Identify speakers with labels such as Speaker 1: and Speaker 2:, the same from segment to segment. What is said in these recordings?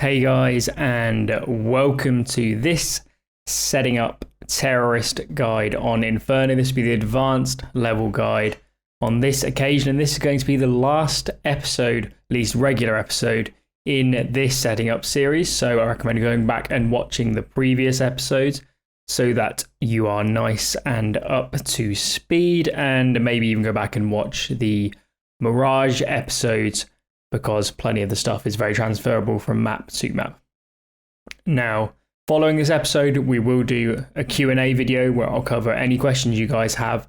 Speaker 1: Hey guys, and welcome to this setting up terrorist guide on Inferno. This will be the advanced level guide on this occasion, and this is going to be the last episode, at least regular episode, in this setting up series. So I recommend going back and watching the previous episodes so that you are nice and up to speed, and maybe even go back and watch the Mirage episodes, because plenty of the stuff is very transferable from map to map. Now, following this episode, we will do a Q&A video where I'll cover any questions you guys have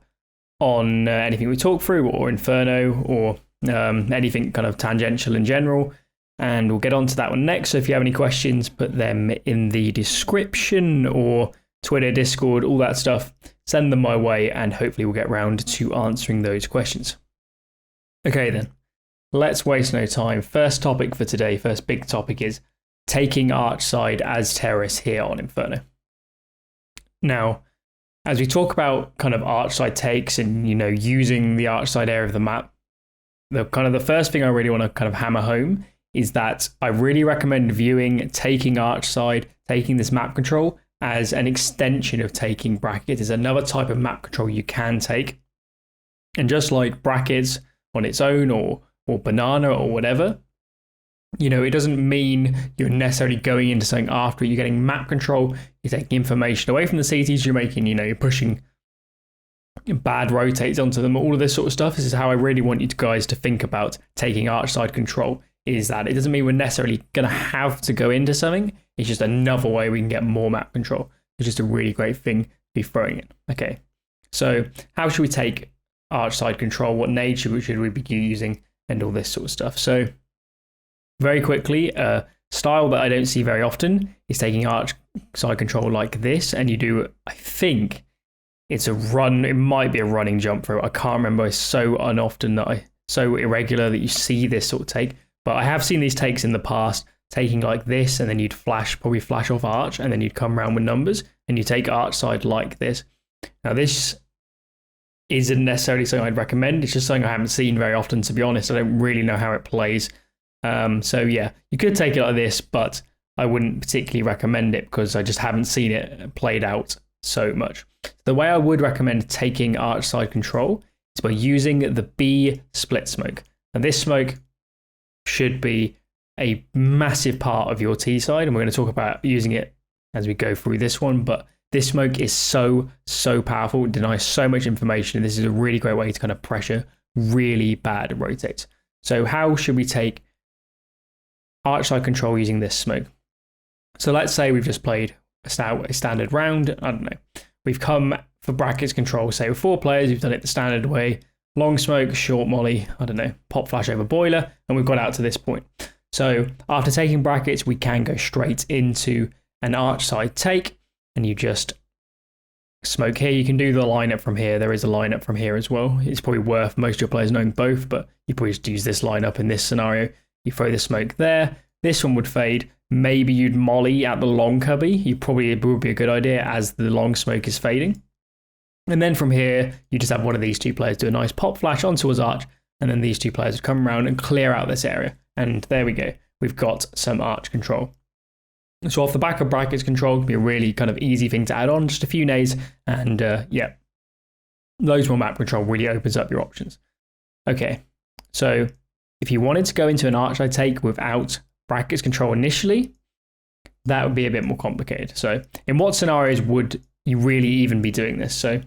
Speaker 1: on anything we talk through, or Inferno, or anything kind of tangential in general. And we'll get on to that one next. So if you have any questions, put them in the description, or Twitter, Discord, all that stuff. Send them my way, and hopefully we'll get round to answering those questions. Okay then. Let's waste no time. First topic for today, first big topic, is taking Archside as terrorists here on Inferno. Now, as we talk about kind of Archside takes and, using the Archside area of the map, the first thing I really want to kind of hammer home is that I really recommend viewing taking Archside, taking this map control, as an extension of taking Brackets. It's another type of map control you can take. And just like Brackets on its own, or Banana or whatever, it doesn't mean you're necessarily going into something after it. You're getting map control, you're taking information away from the CTs you're making, you're pushing bad rotates onto them, all of this sort of stuff. This is how I really want you guys to think about taking Archside control, is that it doesn't mean we're necessarily going to have to go into something. It's just another way we can get more map control. It's just a really great thing to be throwing in. Okay, so how should we take Archside control? What nade should we be using? And all this sort of stuff. So very quickly, a style that I don't see very often is taking Archside control like this, and you do, I think it's a run, it might be a running jump through. I can't remember. It's so so irregular that you see this sort of take. But I have seen these takes in the past, taking like this, and then you'd probably flash off Arch, and then you'd come around with numbers, and you take Archside like this. Now this isn't necessarily something I'd recommend. It's just something I haven't seen very often, to be honest. I don't really know how it plays. So yeah, you could take it like this, but I wouldn't particularly recommend it because I just haven't seen it played out so much. The way I would recommend taking Archside control is by using the B split smoke. Now this smoke should be a massive part of your T side, and we're going to talk about using it as we go through this one, but this smoke is so powerful. It denies so much information. This is a really great way to kind of pressure really bad rotates. So how should we take Archside control using this smoke? So let's say we've just played a standard round. I don't know. We've come for Brackets control, say with 4 players. We've done it the standard way. Long smoke, short molly, I don't know, pop flash over boiler, and we've got out to this point. So after taking Brackets, we can go straight into an Archside take. And you just smoke here. You can do the lineup from here. There is a lineup from here as well. It's probably worth most of your players knowing both, but you probably just use this lineup in this scenario. You throw the smoke there. This one would fade. Maybe you'd molly at the long cubby. It would be a good idea as the long smoke is fading. And then from here, you just have one of these two players do a nice pop flash onto his Arch, and then these two players would come around and clear out this area. And there we go. We've got some Arch control. So off the back of Brackets control can be a really kind of easy thing to add on, just a few nades, and loads more map control really opens up your options. Okay, so if you wanted to go into an Archside take without Brackets control initially, that would be a bit more complicated. So in what scenarios would you really even be doing this? So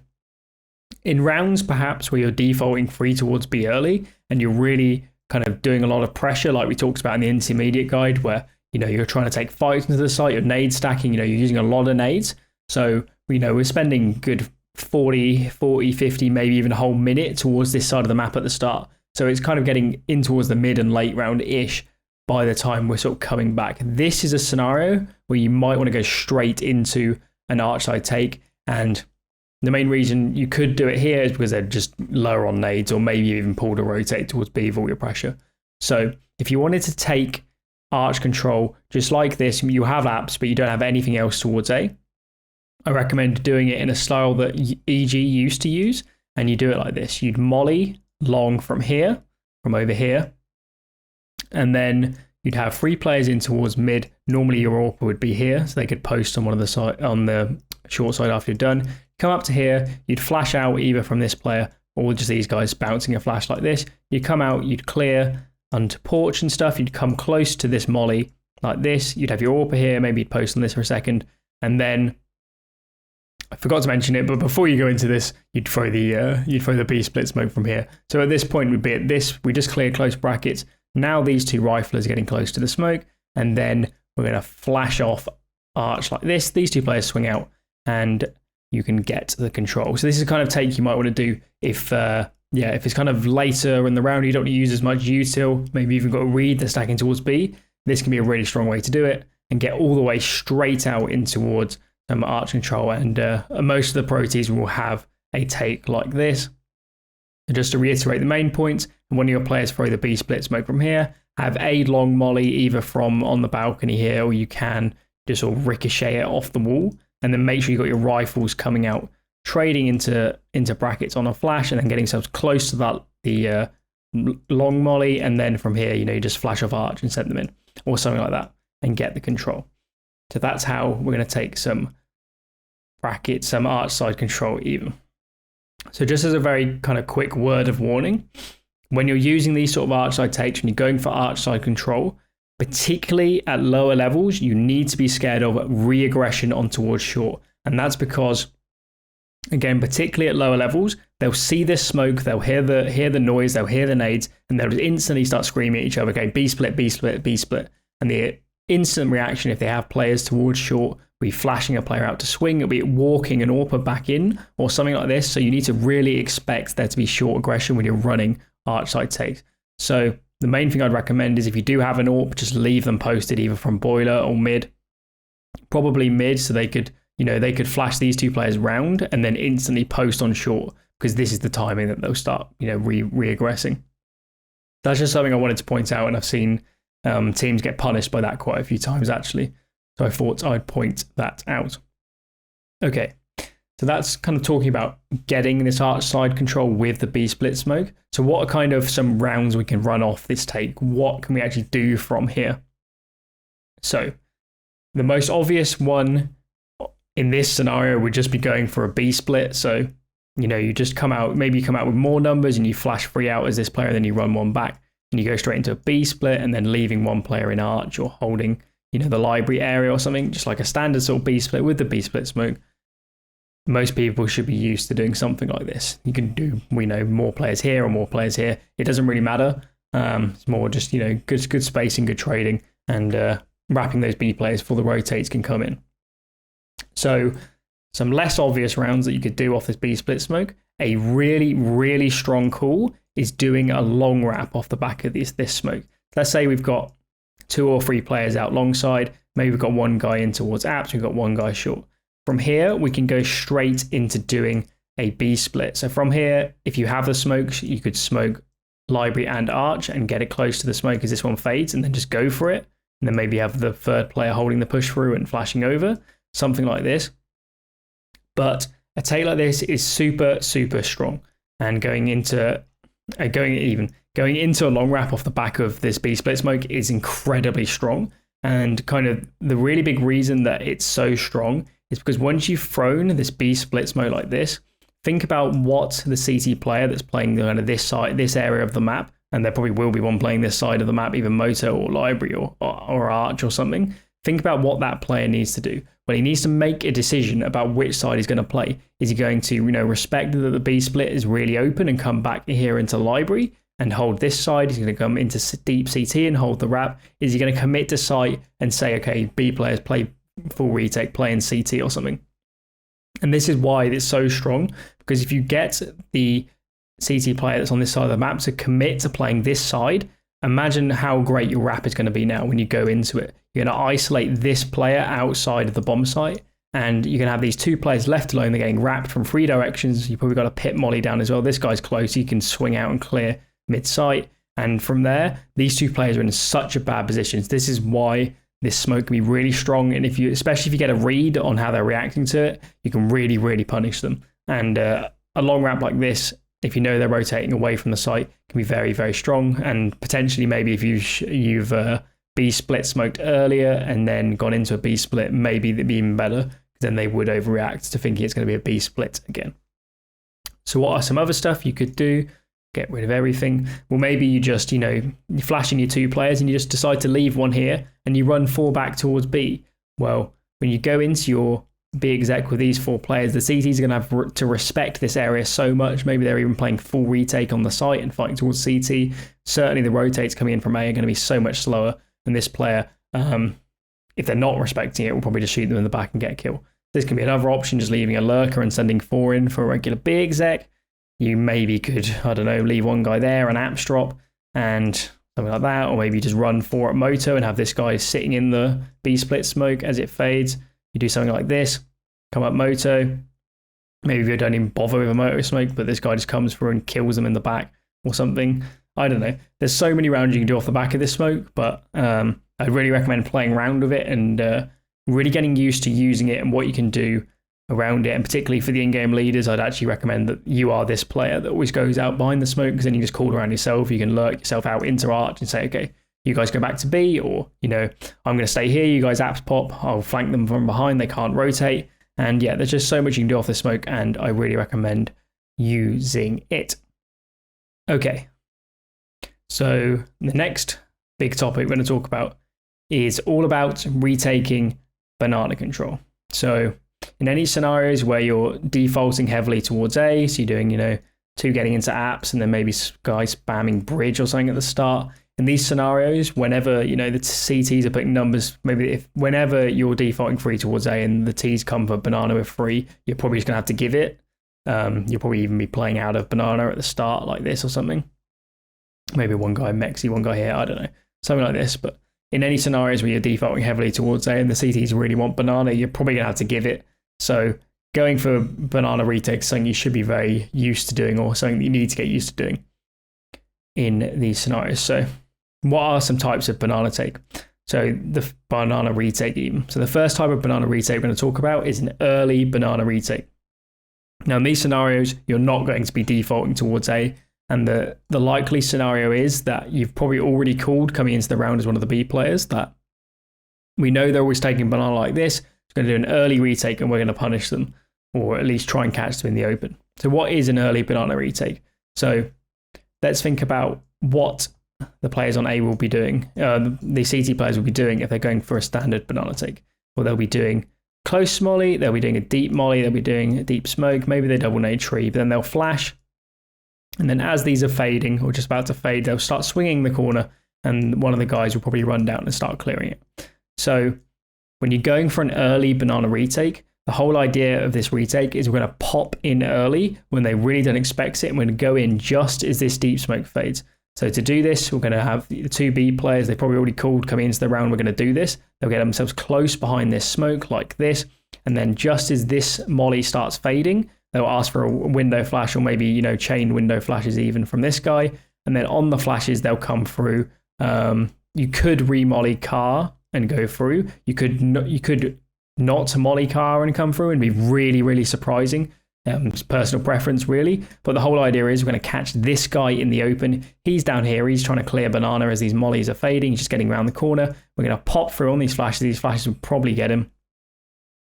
Speaker 1: in rounds perhaps where you're defaulting free towards B early, and you're really kind of doing a lot of pressure like we talked about in the intermediate guide, where you're trying to take fights into the site, you're nade stacking, you're using a lot of nades. So, we're spending good 40, 50, maybe even a whole minute towards this side of the map at the start. So it's kind of getting in towards the mid and late round-ish by the time we're sort of coming back. This is a scenario where you might want to go straight into an Archside take. And the main reason you could do it here is because they're just lower on nades, or maybe even pull to rotate towards B with all your pressure. So if you wanted to take Arch control just like this, you have apps but you don't have anything else towards A, I recommend doing it in a style that EG used to use, and you do it like this. You'd molly long from here, from over here, and then you'd have 3 players in towards mid. Normally your AWP would be here, so they could post on one of the side, on the short side after you're done. Come up to here, you'd flash out either from this player or just these guys bouncing a flash like this. You'd come out, you'd clear onto porch and stuff. You'd come close to this molly like this. You'd have your AWP here, maybe you'd post on this for a second, and then I forgot to mention it, but before you go into this, you'd throw the B split smoke from here. So at this point, we'd be at this. We just cleared close brackets. Now these 2 riflers are getting close to the smoke, and then we're going to flash off arch like this. These 2 players swing out, and you can get the control. So this is the kind of take you might want to do if it's kind of later in the round, you don't want to use as much util. Maybe you've even got to read the stacking towards B. This can be a really strong way to do it and get all the way straight out in towards arch control, and most of the pro teams will have a take like this. And just to reiterate the main points, when your players throw the B split smoke from here, have a long molly either from on the balcony here, or you can just sort of ricochet it off the wall, and then make sure you've got your rifles coming out, trading into brackets on a flash, and then getting yourselves close to that the long molly, and then from here, you just flash off arch and send them in, or something like that, and get the control. So that's how we're going to take some brackets, some arch side control even. So just as a very kind of quick word of warning, when you're using these sort of arch side takes, when you're going for arch side control, particularly at lower levels, you need to be scared of re-aggression on towards short. And that's because, again, particularly at lower levels, they'll see this smoke, they'll hear the noise, they'll hear the nades, and they'll instantly start screaming at each other, okay, B split, B split, B split. And the instant reaction, if they have players towards short, will be flashing a player out to swing, it'll be walking an AWP back in, or something like this. So you need to really expect there to be short aggression when you're running arch side takes. So the main thing I'd recommend is if you do have an AWP, just leave them posted either from boiler or mid. Probably mid, so they could flash these 2 players round and then instantly post on short, because this is the timing that they'll start, re-aggressing. That's just something I wanted to point out, and I've seen teams get punished by that quite a few times actually. So I thought I'd point that out. Okay, so that's kind of talking about getting this arch side control with the B split smoke. So what are kind of some rounds we can run off this take? What can we actually do from here? So the most obvious one in this scenario would just be going for a B split. So, you just come out with more numbers and you flash 3 out as this player, then you run 1 back and you go straight into a B split, and then leaving 1 player in arch or holding, the library area or something, just like a standard sort of B split with the B split smoke. Most people should be used to doing something like this. You can do, more players here or more players here. It doesn't really matter. It's more just, good spacing, good trading, and wrapping those B players before the rotates can come in. So some less obvious rounds that you could do off this B split smoke. A really, really strong call is doing a long wrap off the back of this smoke. Let's say we've got 2 or 3 players out long side. Maybe we've got 1 guy in towards apps. We've got 1 guy short. From here, we can go straight into doing a B split. So from here, if you have the smokes, you could smoke library and arch and get it close to the smoke as this one fades, and then just go for it. And then maybe have the 3rd player holding the push through and flashing over, something like this. But a take like this is super, super strong. And going into a long wrap off the back of this B split smoke is incredibly strong. And kind of the really big reason that it's so strong is because once you've thrown this B split smoke like this, think about what the CT player that's playing kind of this area of the map, and there probably will be one playing this side of the map, either Moto or Library or Arch or something. Think about what that player needs to do. Well, he needs to make a decision about which side he's going to play. Is he going to, respect that the B split is really open and come back here into Library and hold this side? He's going to come into deep CT and hold the wrap. Is he going to commit to site and say, okay, B players play full retake, play in CT or something? And this is why it's so strong, because if you get the CT player that's on this side of the map to commit to playing this side, imagine how great your wrap is going to be now when you go into it. You're going to isolate this player outside of the bomb site, and you're going to have these 2 players left alone. They're getting wrapped from 3 directions. You've probably got a pit molly down as well. This guy's close. He can swing out and clear mid-site. And from there, these 2 players are in such a bad position. This is why this smoke can be really strong. And especially if you get a read on how they're reacting to it, you can really, really punish them. And a long wrap like this, if you know they're rotating away from the site, can be very, very strong. And potentially maybe if you've B split smoked earlier and then gone into a B split, maybe that'd be even better. Then they would overreact to thinking it's going to be a B split again. So what are some other stuff you could do? Get rid of everything. Well, maybe you just, you're flashing your 2 players and you just decide to leave one here and you run 4 back towards B. Well, when you go into your B exec with these 4 players, the CTs are going to have to respect this area so much. Maybe they're even playing full retake on the site and fighting towards CT. Certainly the rotates coming in from A are going to be so much slower than this player. If they're not respecting it, we'll probably just shoot them in the back and get a kill. This can be another option, just leaving a lurker and sending 4 in for a regular B exec. You maybe could, I don't know, leave one guy there, an apps drop, and something like that. Or maybe just run 4 at Moto and have this guy sitting in the B split smoke as it fades. You do something like this, come up Moto. Maybe you don't even bother with a Moto smoke, but this guy just comes through and kills them in the back or something. I don't know. There's so many rounds you can do off the back of this smoke, but I'd really recommend playing around with it and really getting used to using it and what you can do around it. And particularly for the in-game leaders, I'd actually recommend that you are this player that always goes out behind the smoke, because then you just call around yourself. You can lurk yourself out into arch and say, okay, you guys go back to B, or, I'm going to stay here. You guys apps pop. I'll flank them from behind. They can't rotate. And yeah, there's just so much you can do off the smoke, and I really recommend using it. Okay. So the next big topic we're going to talk about is all about retaking banana control. So in any scenarios where you're defaulting heavily towards A, so you're doing, 2 getting into apps and then maybe guys spamming bridge or something at the start. In these scenarios, whenever, the CTs are putting numbers, whenever you're defaulting free towards A and the Ts come for banana with free, you're probably just going to have to give it. You'll probably even be playing out of banana at the start like this or something. Maybe one guy Mexi, one guy here, I don't know. Something like this, but in any scenarios where you're defaulting heavily towards A and the CTs really want banana, you're probably going to have to give it. So going for banana retake is something you should be very used to doing, or something that you need to get used to doing in these scenarios. So what are some types of banana take? So the banana retake even. So the first type of banana retake we're going to talk about is an early banana retake. Now in these scenarios, you're not going to be defaulting towards A. And the likely scenario is that you've probably already called coming into the round as one of the B players that we know they're always taking banana like this. It's going to do an early retake and we're going to punish them, or at least try and catch them in the open. So what is an early banana retake? So let's think about what the players on A will be doing, the CT players will be doing if they're going for a standard banana take. Well, they'll be doing close molly, they'll be doing a deep molly, they'll be doing a deep smoke, maybe they double nade tree, but then they'll flash. And then as these are fading or just about to fade, they'll start swinging the corner and one of the guys will probably run down and start clearing it. So when you're going for an early banana retake, the whole idea of this retake is we're going to pop in early when they really don't expect it, and we're going to go in just as this deep smoke fades. So to do this, we're going to have the 2 B players, they probably already called coming into the round, we're going to do this. They'll get themselves close behind this smoke like this, and then just as this molly starts fading, they'll ask for a window flash, or maybe, chain window flashes even from this guy. And then on the flashes, they'll come through. You could re-molly car and go through. You could not molly car and come through and be really, really surprising. It's personal preference, really. But the whole idea is we're going to catch this guy in the open. He's down here. He's trying to clear banana as these mollies are fading. He's just getting around the corner. We're going to pop through on these flashes. These flashes will probably get him.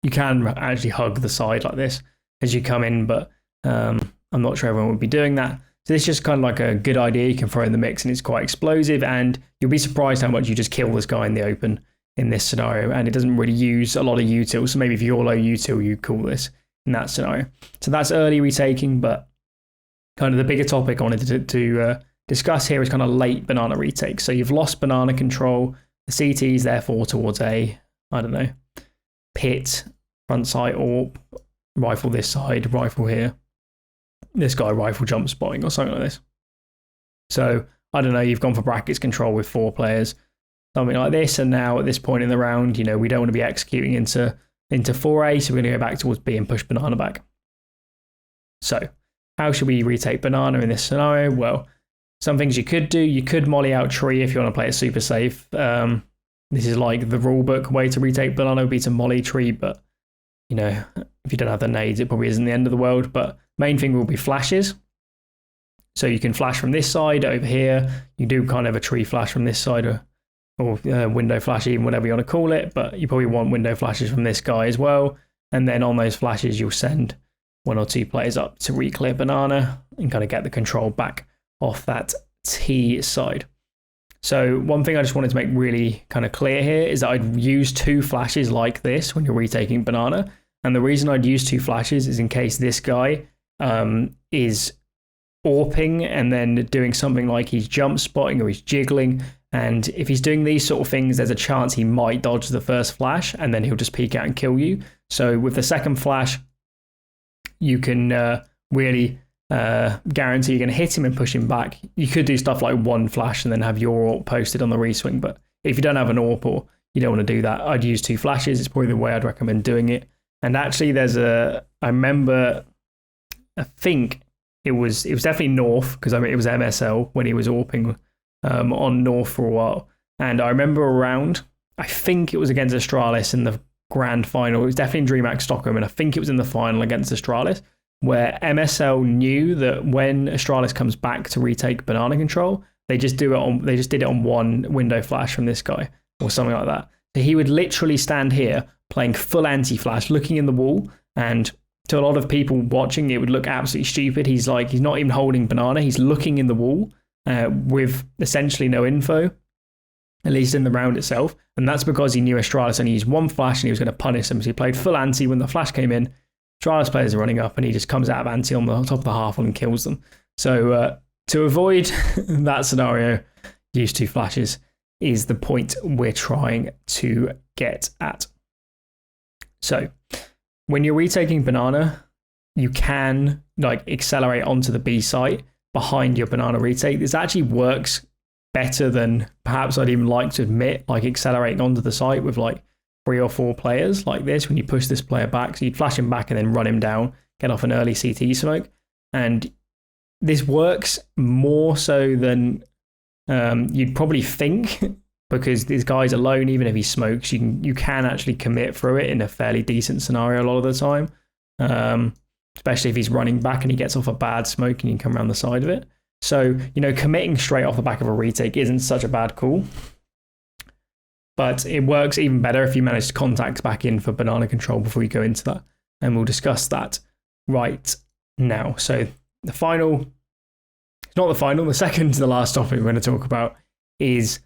Speaker 1: You can actually hug the side like this as you come in, but I'm not sure everyone would be doing that. So this is just kind of like a good idea you can throw in the mix, and it's quite explosive, and you'll be surprised how much you just kill this guy in the open in this scenario, and it doesn't really use a lot of util. So maybe if you're low util, you call this in that scenario. So that's early retaking, but kind of the bigger topic I wanted to discuss here is kind of late banana retake. So you've lost banana control, the CTs therefore towards a, I don't know, pit, front sight, or rifle this side, rifle here. This guy rifle jump spotting or something like this. So I don't know, you've gone for brackets control with 4 players, something like this, and now at this point in the round, we don't want to be executing into 4A, so we're going to go back towards B and push banana back. So how should we retake banana in this scenario? Well, some things you could do. You could molly out tree if you want to play it super safe. This is like the rulebook way to retake banana would be to molly tree, but if you don't have the nades, it probably isn't the end of the world. But main thing will be flashes. So you can flash from this side over here. You do kind of a tree flash from this side or window flash, even whatever you want to call it, but you probably want window flashes from this guy as well. And then on those flashes, you'll send 1 or 2 players up to re-clear banana and kind of get the control back off that T side. So one thing I just wanted to make really kind of clear here is that I'd use 2 flashes like this when you're retaking banana. And the reason I'd use 2 flashes is in case this guy is AWPing and then doing something like he's jump spotting or he's jiggling. And if he's doing these sort of things, there's a chance he might dodge the first flash and then he'll just peek out and kill you. So with the second flash, you can really guarantee you're going to hit him and push him back. You could do stuff like 1 flash and then have your AWP posted on the reswing. But if you don't have an AWP or you don't want to do that, I'd use 2 flashes. It's probably the way I'd recommend doing it. And actually I remember, I think it was definitely North, because I mean, it was MSL when he was AWPing on North for a while. And I remember around, I think it was against Astralis in the grand final. It was definitely in DreamHack Stockholm, and I think it was in the final against Astralis, where MSL knew that when Astralis comes back to retake banana control, they just did it on 1 window flash from this guy or something like that. So he would literally stand here playing full anti-flash, looking in the wall, and to a lot of people watching, it would look absolutely stupid. He's not even holding banana. He's looking in the wall with essentially no info, at least in the round itself. And that's because he knew Astralis only used 1 flash and he was going to punish them. So he played full anti when the flash came in. Astralis players are running up and he just comes out of anti on the top of the half and kills them. So to avoid that scenario, use 2 flashes is the point we're trying to get at. So when you're retaking banana, you can accelerate onto the B site behind your banana retake. This actually works better than perhaps I'd even like to admit, accelerating onto the site with 3 or 4 players like this when you push this player back. So you'd flash him back and then run him down, get off an early CT smoke. And this works more so than you'd probably think, because this guy's alone. Even if he smokes, you can actually commit through it in a fairly decent scenario a lot of the time, especially if he's running back and he gets off a bad smoke and you can come around the side of it. So, committing straight off the back of a retake isn't such a bad call, but it works even better if you manage to contact back in for banana control before you go into that. And we'll discuss that right now. So the second to the last topic we're going to talk about is,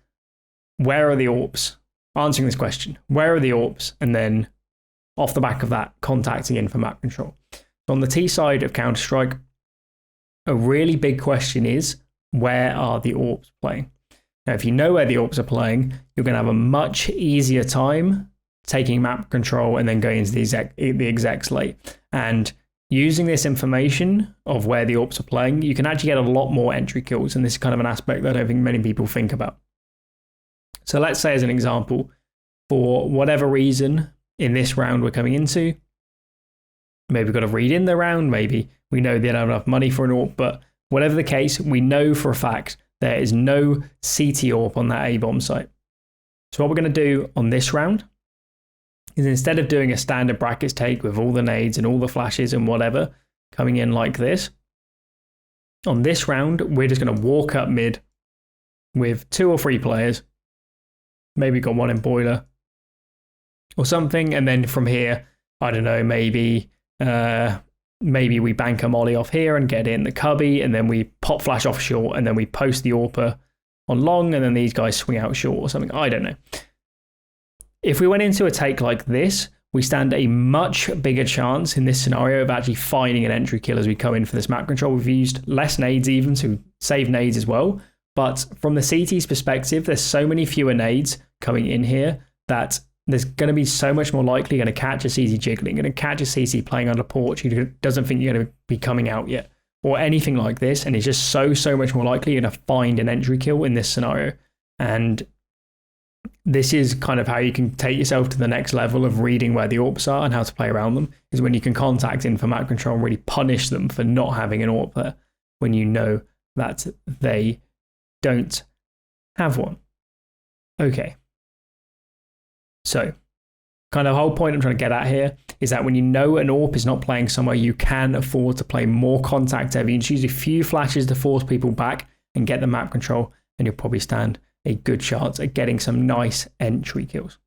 Speaker 1: where are the AWPs? Answering this question, where are the AWPs? And then off the back of that, contacting in for map control. So on the T side of Counter-Strike, a really big question is, where are the AWPs playing? Now, if you know where the AWPs are playing, you're going to have a much easier time taking map control and then going into the execs late. And using this information of where the AWPs are playing, you can actually get a lot more entry kills. And this is kind of an aspect that I don't think many people think about. So let's say, as an example, for whatever reason in this round we're coming into, maybe we've got to read in the round, maybe we know they don't have enough money for an AWP, but whatever the case, we know for a fact there is no CT AWP on that A-bomb site. So what we're going to do on this round is, instead of doing a standard brackets take with all the nades and all the flashes and whatever coming in like this, on this round, we're just going to walk up mid with 2 or 3 players. Maybe got 1 in boiler or something. And then from here, I don't know, maybe we bank a molly off here and get it in the cubby, and then we pop flash off short, and then we post the AWPer on long, and then these guys swing out short or something. I don't know. If we went into a take like this, we stand a much bigger chance in this scenario of actually finding an entry kill as we come in for this map control. We've used less nades even to save nades as well. But from the CT's perspective, there's so many fewer nades coming in here that there's going to be so much more likely going to catch a CT jiggling, going to catch a CT playing under porch who doesn't think you're going to be coming out yet, or anything like this. And it's just so much more likely you're going to find an entry kill in this scenario. And this is kind of how you can take yourself to the next level of reading where the AWPs are and how to play around them, is when you can contact in for map control and really punish them for not having an AWP there when you know that they don't have one. Okay. So, kind of the whole point I'm trying to get at here is that when you know an AWP is not playing somewhere, you can afford to play more contact heavy and choose a few flashes to force people back and get the map control, and you'll probably stand a good chance at getting some nice entry kills.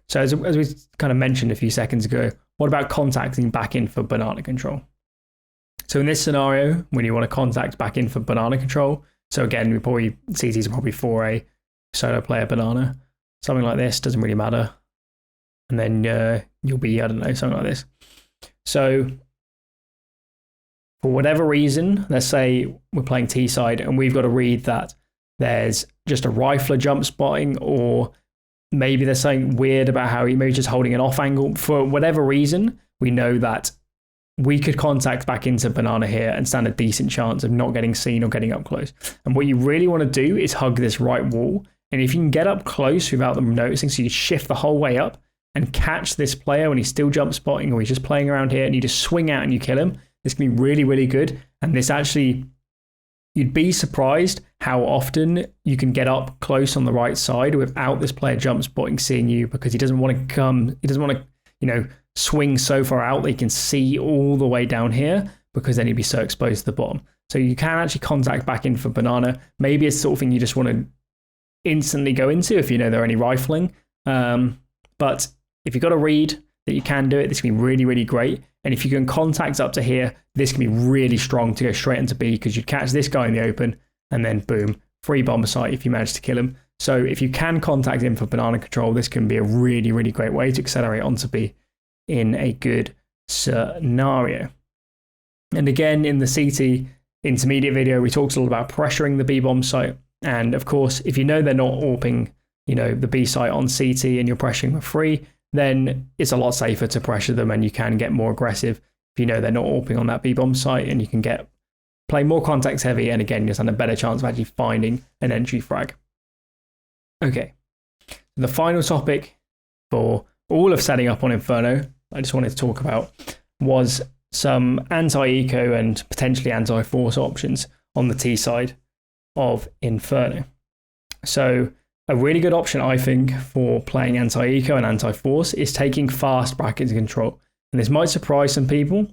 Speaker 1: So as we kind of mentioned a few seconds ago, what about contacting back in for banana control? So in this scenario, when you want to contact back in for banana control, so again, CTs are probably for a solo player banana, something like this, doesn't really matter. And then you'll be, I don't know, something like this. So for whatever reason, let's say we're playing T side and we've got to read that there's just a rifler jump spotting, or maybe there's something weird about how he maybe just holding an off angle. For whatever reason, we know that we could contact back into banana here and stand a decent chance of not getting seen or getting up close. And what you really want to do is hug this right wall. And if you can get up close without them noticing, so you shift the whole way up and catch this player when he's still jump spotting or he's just playing around here, and you just swing out and you kill him, this can be really, really good. And this actually, you'd be surprised how often you can get up close on the right side without this player jump spotting seeing you, because he doesn't want to swing so far out that he can see all the way down here, because then he'd be so exposed to the bottom. So you can actually contact back in for banana. Maybe it's the sort of thing you just want to instantly go into if you know there are any rifling. But if you've got a read that you can do it, this can be really, really great. And if you can contact up to here, this can be really strong to go straight into B, because you'd catch this guy in the open and then boom, free bomber site if you manage to kill him. So if you can contact him for banana control, this can be a really, really great way to accelerate onto B in a good scenario. And again, in the CT intermediate video, we talked a lot about pressuring the B bomb site. And of course, if you know they're not AWPing, the B site on CT and you're pressuring for free, then it's a lot safer to pressure them and you can get more aggressive if you know they're not AWPing on that B bomb site, and you can play more contacts heavy, and again, you stand a better chance of actually finding an entry frag. Okay, the final topic for all of setting up on Inferno, I just wanted to talk about, was some anti-eco and potentially anti-force options on the T side of Inferno. So a really good option, I think, for playing anti-eco and anti-force is taking fast brackets control. And this might surprise some people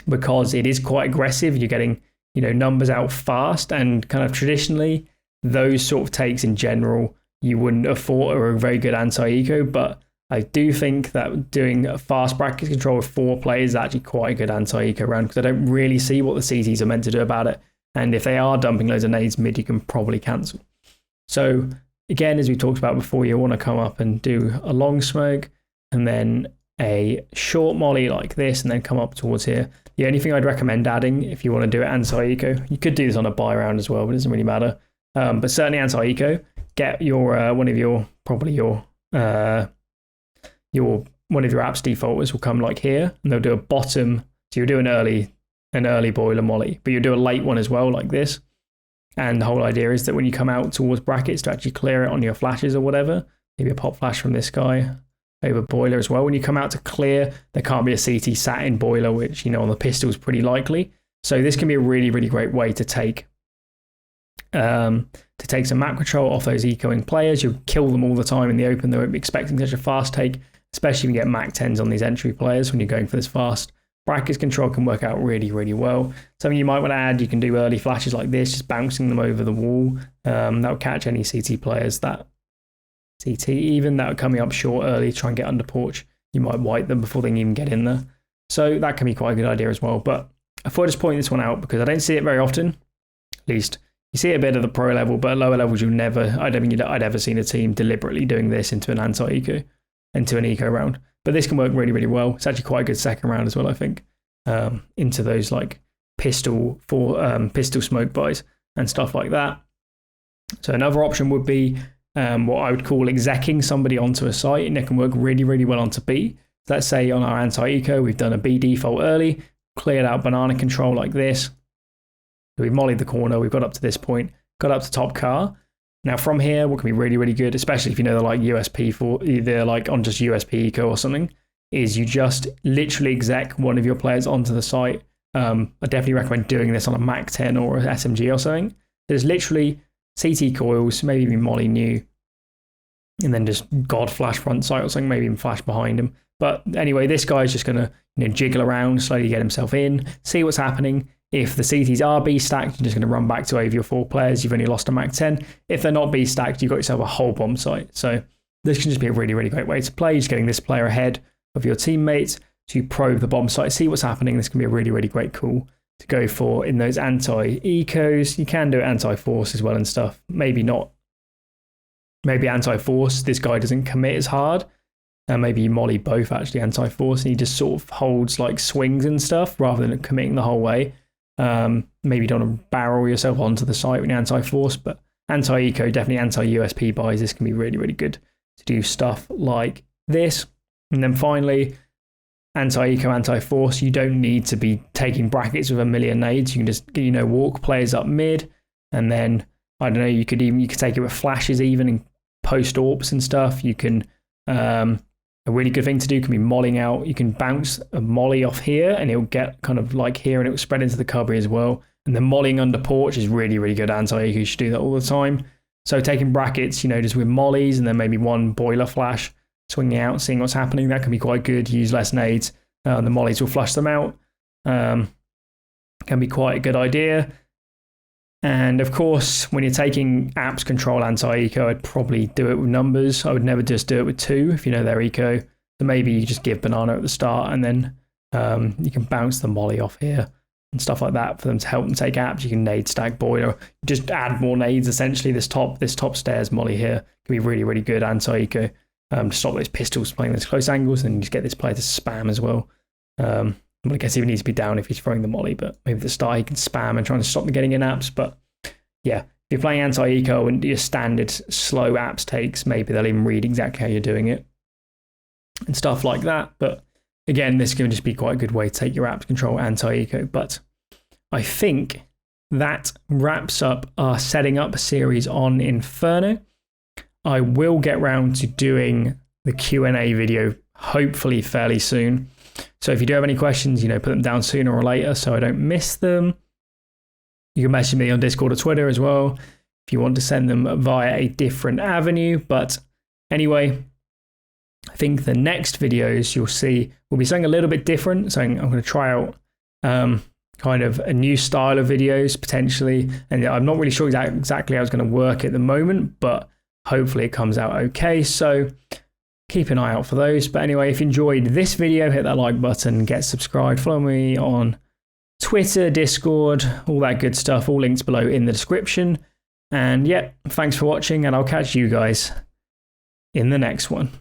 Speaker 1: because it is quite aggressive. You're getting, numbers out fast, and kind of traditionally, those sort of takes in general, you wouldn't have thought are a very good anti-eco. But I do think that doing a fast bracket control with 4 players is actually quite a good anti-eco round, because I don't really see what the CTs are meant to do about it. And if they are dumping loads of nades mid, you can probably cancel. So again, as we talked about before, you want to come up and do a long smoke and then a short molly like this, and then come up towards here. The only thing I'd recommend adding, if you want to do it anti-eco, you could do this on a buy round as well, but it doesn't really matter. But certainly anti-eco, get your one of your apps defaulters will come like here, and they'll do a bottom. So you'll do an early boiler molly, but you'll do a late one as well, like this. And the whole idea is that when you come out towards brackets to actually clear it on your flashes or whatever, maybe a pop flash from this guy over boiler as well. When you come out to clear, there can't be a CT sat in boiler, which, on the pistol is pretty likely. So this can be a really, really great way to take some map control off those ecoing players. You'll kill them all the time in the open. They won't be expecting such a fast take, especially if you get Mac 10s on these entry players when you're going for this fast. Brackets control can work out really, really well. Something you might want to add, you can do early flashes like this, just bouncing them over the wall. That'll catch any CT players that are coming up short early, try and get under porch. You might wipe them before they can even get in there. So that can be quite a good idea as well. But I thought I'd just point this one out because I don't see it very often. At least you see it a bit at the pro level, but at lower levels I don't think I'd ever seen a team deliberately doing this into an anti-eco, into an eco round. But this can work really, really well. It's actually quite a good second round as well, I think, into those like pistol smoke buys and stuff like that. So another option would be what I would call execing somebody onto a site, and it can work really, really well onto B. So let's say on our anti-eco, we've done a B default early, cleared out banana control like this. We've mollied the corner, we've got up to this point, got up to top car. Now from here, what can be really, really good, especially if you know they're like USP for either like on just USP eco or something, is you just literally exec one of your players onto the site. I definitely recommend doing this on a Mac 10 or a SMG or something. There's literally CT coils, maybe even molly new, and then just God flash front sight or something, maybe even flash behind him. But anyway, this guy's just going to jiggle around, slowly get himself in, see what's happening. If the CTs are B stacked, you're just going to run back to over your 4 players. You've only lost a Mac 10. If they're not B stacked, you've got yourself a whole bomb site. So this can just be a really, really great way to play. Just getting this player ahead of your teammates to probe the bomb site, see what's happening. This can be a really, really great call to go for in those anti-ecos. You can do anti-force as well and stuff. Maybe not. Maybe anti-force, this guy doesn't commit as hard. And maybe you molly both actually anti-force and he just sort of holds like swings and stuff rather than committing the whole way. Maybe you don't want to barrel yourself onto the site when you're anti-force, but anti-eco, definitely anti-USP buys. This can be really, really good to do stuff like this. And then finally, anti-eco, anti-force. You don't need to be taking brackets with a million nades. You can just, walk players up mid, and then I don't know. You could take it with flashes even and post AWPs and stuff. You can a really good thing to do can be mollying out. You can bounce a molly off here and it'll get kind of like here and it will spread into the cubby as well. And then mollying under porch is really, really good anti-eco. You should do that all the time. So taking brackets, just with mollies and then maybe one boiler flash, swinging out, seeing what's happening. That can be quite good. Use less nades. The mollies will flush them out. Can be quite a good idea. And of course, when you're taking apps control anti-eco, I'd probably do it with numbers. I would never just do it with 2 if you know their eco. So maybe you just give banana at the start and then you can bounce the molly off here and stuff like that for them to help them take apps. You can nade stack boiler, just add more nades essentially. This top stairs molly here can be really, really good anti-eco to stop those pistols playing those close angles, and you just get this player to spam as well. I guess he would need to be down if he's throwing the molly, but maybe at the start he can spam and trying to stop them getting in apps. But yeah, if you're playing anti-eco and your standard slow apps takes, maybe they'll even read exactly how you're doing it and stuff like that. But again, this can just be quite a good way to take your apps control anti-eco. But I think that wraps up our setting up series on Inferno. I will get round to doing the Q&A video hopefully fairly soon. So if you do have any questions, put them down sooner or later so I don't miss them. You can message me on Discord or Twitter as well if you want to send them via a different avenue. But anyway, I think the next videos you'll see will be something a little bit different. So I'm going to try out kind of a new style of videos potentially. And I'm not really sure exactly how it's going to work at the moment, but hopefully it comes out okay. So keep an eye out for those. But anyway, if you enjoyed this video, hit that like button, get subscribed, follow me on Twitter, Discord, all that good stuff. All links below in the description. And yeah, thanks for watching, and I'll catch you guys in the next one.